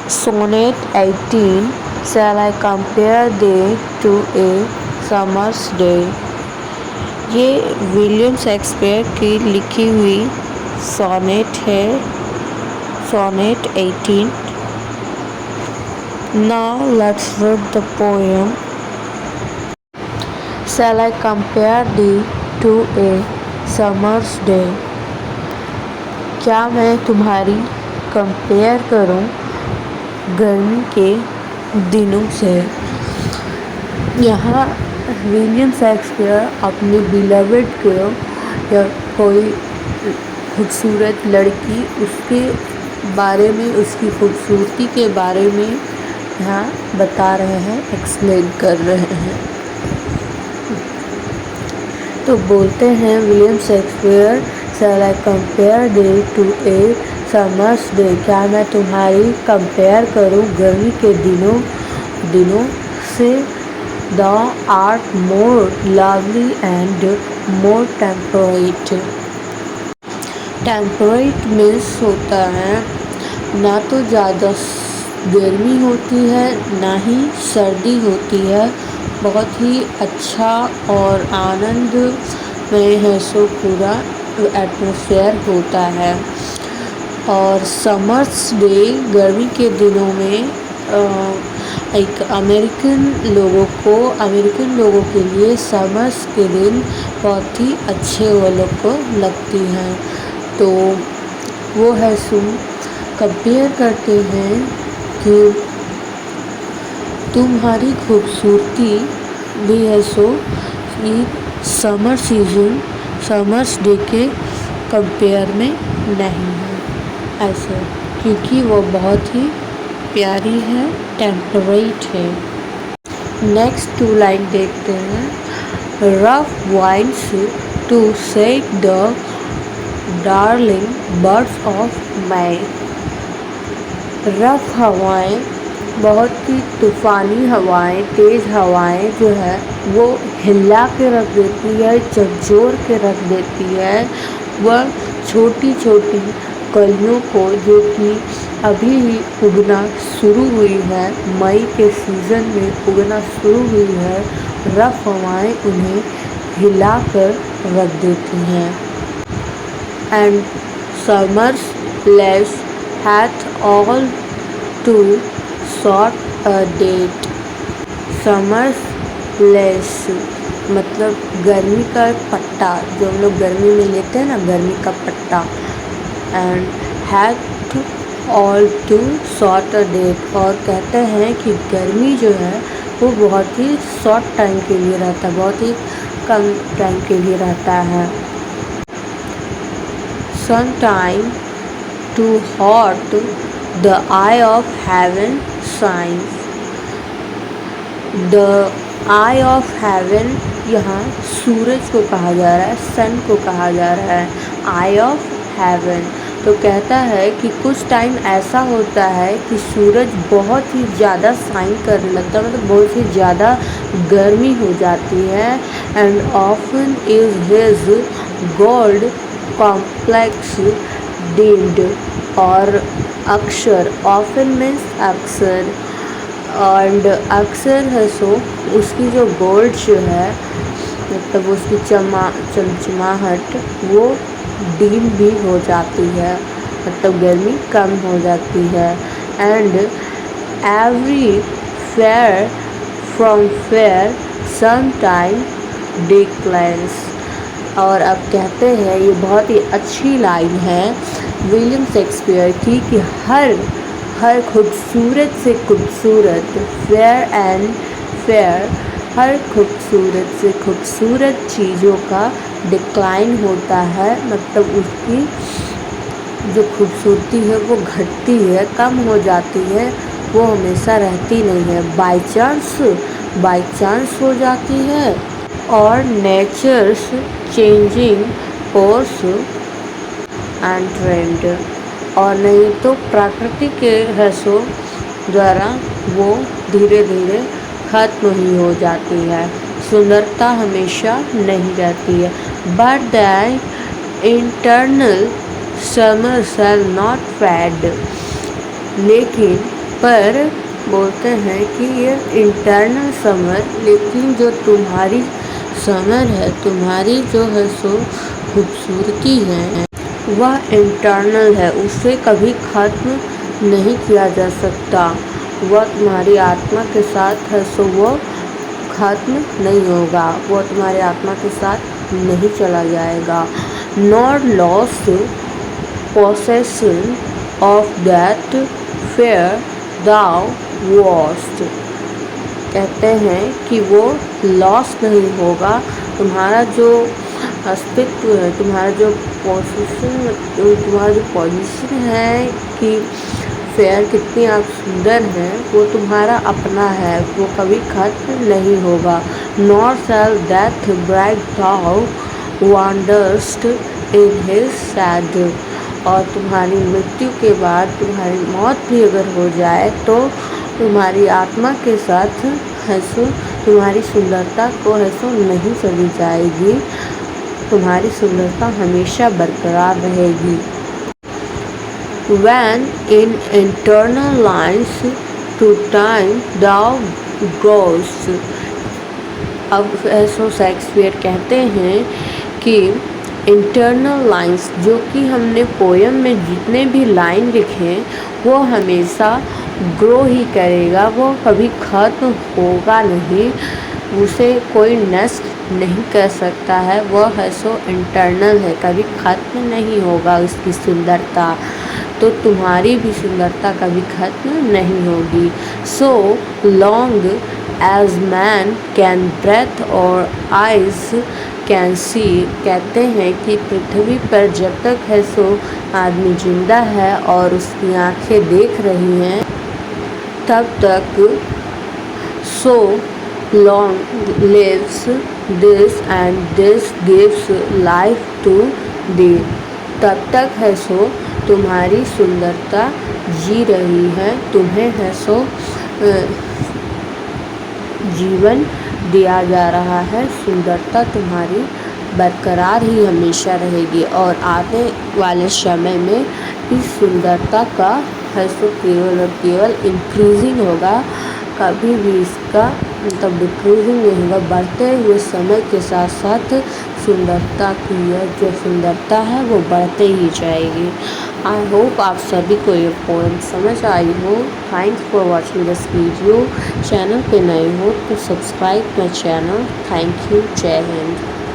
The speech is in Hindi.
Sonnet 18. Shall I compare day to a summer's day? ये विलियम शेक्सपियर की लिखी हुई सोनेट है, sonnet 18. Now let's read the poem. Shall I compare thee to a summer's day? क्या मैं तुम्हारी कंपेयर करूं गर्मी के दिनों से? यहाँ विलियम शेक्सपियर अपनी बिलवड को या कोई खूबसूरत लड़की उसके बारे में, उसकी खूबसूरती के बारे में यहाँ बता रहे हैं, एक्सप्लेन कर रहे हैं। तो बोलते हैं William Shakespeare, shall I compare thee to a summer's day? क्या मैं तुम्हारी कंपेयर करूं गर्मी के दिनों से? Thou art more lovely and more temperate. Temperate means होता है ना तो ज़्यादा गर्मी होती है ना ही सर्दी होती है, बहुत ही अच्छा और आनंद में है सो पूरा एटमॉस्फेयर होता है। और समर्स डे गर्मी के दिनों में एक अमेरिकन लोगों के लिए समर्स के दिन बहुत ही अच्छे वो लोग को लगती हैं। तो वो है सो कंपेयर करते हैं कि तुम्हारी खूबसूरती भी है सो कि समर सीजन समर्स डे के कंपेयर में नहीं है ऐसे, क्योंकि वो बहुत ही प्यारी है, टेम्परेट है। नेक्स्ट 2 लाइन देखते हैं। Rough winds to shake the darling birds of May. Rough हवाएं, बहुत ही तूफ़ानी हवाएं, तेज़ हवाएं जो है वो हिला के रख देती है, झकझोर के रख देती है। वह छोटी छोटी कलियों को जो कि अभी ही उगना शुरू हुई है, मई के सीज़न में उगना शुरू हुई है, रफ हवाएं उन्हें हिलाकर रख देती हैं। And summer's lease hath all too short a date. Summer's lease मतलब गर्मी का पट्टा, जो हम लोग गर्मी में लेते हैं ना, गर्मी का पट्टा। And hath all too short a date, और कहते हैं कि गर्मी जो है वो बहुत ही शॉर्ट टाइम के लिए रहता है, बहुत ही कम टाइम के लिए रहता है। Sometime too hot the eye of heaven shines. The eye of heaven यहाँ सूरज को कहा जा रहा है, सन को कहा जा रहा है, आई ऑफ हेवन। तो कहता है कि कुछ टाइम ऐसा होता है कि सूरज बहुत ही ज़्यादा शाइन करने लगता है, मतलब बहुत ही ज़्यादा गर्मी हो जाती है। And often is his gold complex deemed. और अक्सर, ऑफन मीन्स अक्सर, एंड अक्सर है सो उसकी जो गोल्ड जो है, मतलब उसकी चमचमाहट वो डीम भी हो जाती है, मतलब गर्मी कम हो जाती है। And every fair from fair sometime declines. और अब कहते हैं, ये बहुत ही अच्छी लाइन है विलियम शेक्सपियर की, कि हर खूबसूरत से खूबसूरत, फेयर एंड फेयर, हर खूबसूरत से खूबसूरत चीज़ों का डिक्लाइन होता है, मतलब उसकी जो खूबसूरती है वो घटती है, कम हो जाती है, वो हमेशा रहती नहीं है, बाई चांस हो जाती है। और nature's changing course and trend, और नहीं तो प्रकृति के रसों द्वारा वो धीरे धीरे खत्म ही हो जाती है, सुंदरता हमेशा नहीं रहती है। But the internal summer shall not fade, लेकिन पर बोलते हैं कि ये इंटरनल समर, लेकिन जो तुम्हारी समर है, तुम्हारी जो है सो खूबसूरती है, वह इंटरनल है, उसे कभी खत्म नहीं किया जा सकता। वह तुम्हारी आत्मा के साथ है सो वो खत्म नहीं होगा, वो तुम्हारी आत्मा के साथ नहीं चला जाएगा। Not lost possession of that fear thou wast, कहते हैं कि वो लॉस नहीं होगा। तुम्हारा जो अस्तित्व है, तुम्हारा जो पोजीशन, तुम्हारा जो पोजीशन है कि फेयर कितनी आप सुंदर हैं, वो तुम्हारा अपना है, वो कभी खत्म नहीं होगा। Nor shall death bright thou wanderest in his shadow, और तुम्हारी मृत्यु के बाद तुम्हारी मौत भी अगर हो जाए तो तुम्हारी आत्मा के साथ है सो तुम्हारी सुंदरता को है सो नहीं चली जाएगी, तुम्हारी सुंदरता हमेशा बरकरार रहेगी। When in internal lines to time thou goest, अब ऐसो शेक्सपियर कहते हैं कि इंटरनल लाइंस, जो कि हमने पोयम में जितने भी लाइन लिखे वो हमेशा ग्रो ही करेगा, वो कभी ख़त्म होगा नहीं, उसे कोई नष्ट नहीं कर सकता है, वह है सो इंटरनल है, कभी ख़त्म नहीं होगा उसकी सुंदरता। तो तुम्हारी भी सुंदरता कभी ख़त्म नहीं होगी। So long as man can breathe or eyes can see, कहते हैं कि पृथ्वी पर जब तक है सो आदमी जिंदा है और उसकी आंखें देख रही हैं तब तक, so long lives this and this gives life to thee, तब तक है सो तुम्हारी सुंदरता जी रही है, तुम्हें है सो जीवन दिया जा रहा है, सुंदरता तुम्हारी बरकरार ही हमेशा रहेगी और आने वाले समय में इस सुंदरता का है सो केवल और केवल इंक्रीजिंग होगा, कभी भी इसका मतलब डिक्रीजिंग नहीं होगा, बढ़ते हुए समय के साथ साथ सुंदरता की यह जो सुंदरता है वो बढ़ते ही जाएगी। आई होप आप सभी को ये पोएम समझ आई हो। Thanks for watching this video. Channel पे नए हो तो subscribe my channel. Thank you. जय हिंद।